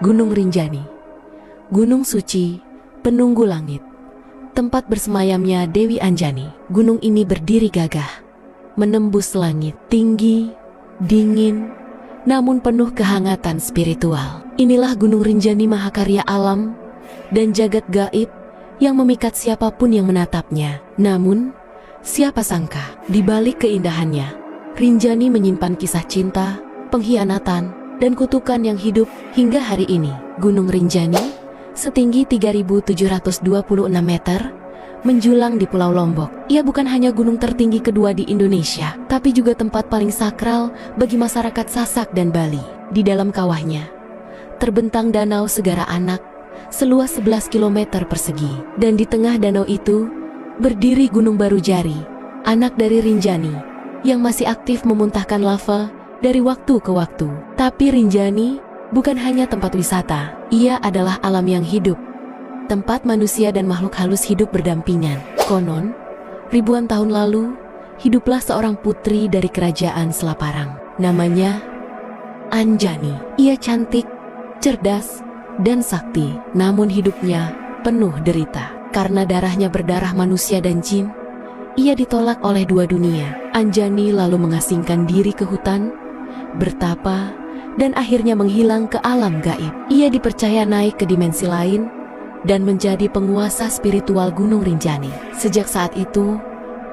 Gunung Rinjani, gunung suci, penunggu langit, tempat bersemayamnya Dewi Anjani. Gunung ini berdiri gagah, menembus langit, tinggi, dingin, namun penuh kehangatan spiritual. Inilah Gunung Rinjani, mahakarya alam dan jagat gaib yang memikat siapapun yang menatapnya. Namun, siapa sangka di balik keindahannya, Rinjani menyimpan kisah cinta, pengkhianatan, dan kutukan yang hidup hingga hari ini. Gunung Rinjani, setinggi 3.726 meter, menjulang di Pulau Lombok. Ia bukan hanya gunung tertinggi kedua di Indonesia, tapi juga tempat paling sakral bagi masyarakat Sasak dan Bali. Di dalam kawahnya, terbentang Danau Segara Anak, seluas 11 km persegi. Dan di tengah danau itu, berdiri Gunung Barujari, anak dari Rinjani, yang masih aktif memuntahkan lava dari waktu ke waktu. Tapi Rinjani bukan hanya tempat wisata, ia adalah alam yang hidup, tempat manusia dan makhluk halus hidup berdampingan. Konon, ribuan tahun lalu, hiduplah seorang putri dari kerajaan Selaparang. Namanya Anjani. Ia cantik, cerdas, dan sakti. Namun hidupnya penuh derita. Karena darahnya berdarah manusia dan jin, ia ditolak oleh dua dunia. Anjani lalu mengasingkan diri ke hutan, bertapa, dan akhirnya menghilang ke alam gaib. Ia dipercaya naik ke dimensi lain dan menjadi penguasa spiritual Gunung Rinjani. Sejak saat itu,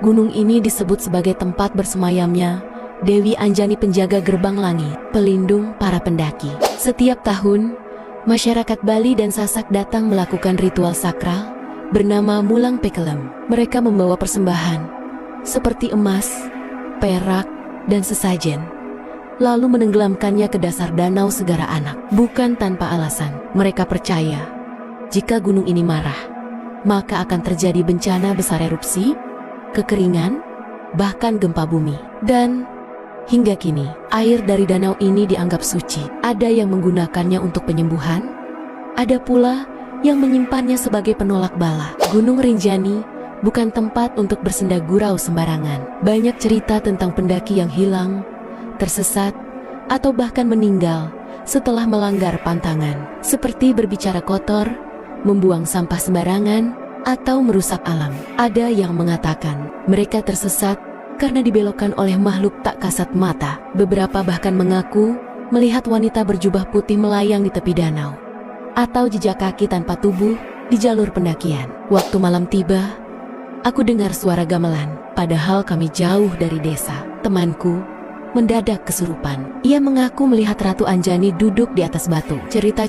gunung ini disebut sebagai tempat bersemayamnya Dewi Anjani, penjaga gerbang langit, pelindung para pendaki. Setiap tahun, masyarakat Bali dan Sasak datang melakukan ritual sakral bernama Mulang Pekelem. Mereka membawa persembahan seperti emas, perak, dan sesajen, lalu menenggelamkannya ke dasar Danau Segara Anak. Bukan tanpa alasan, mereka percaya jika gunung ini marah, maka akan terjadi bencana besar, erupsi, kekeringan, bahkan gempa bumi. Dan hingga kini, air dari danau ini dianggap suci. Ada yang menggunakannya untuk penyembuhan, ada pula yang menyimpannya sebagai penolak bala. Gunung Rinjani bukan tempat untuk bersenda gurau sembarangan. Banyak cerita tentang pendaki yang hilang, tersesat, atau bahkan meninggal setelah melanggar pantangan, seperti berbicara kotor, membuang sampah sembarangan, atau merusak alam. Ada yang mengatakan mereka tersesat karena dibelokkan oleh makhluk tak kasat mata. Beberapa bahkan mengaku melihat wanita berjubah putih melayang di tepi danau, atau jejak kaki tanpa tubuh di jalur pendakian. Waktu malam tiba, aku dengar suara gamelan, padahal kami jauh dari desa. Temanku mendadak kesurupan. Ia mengaku melihat Ratu Anjani duduk di atas batu. Cerita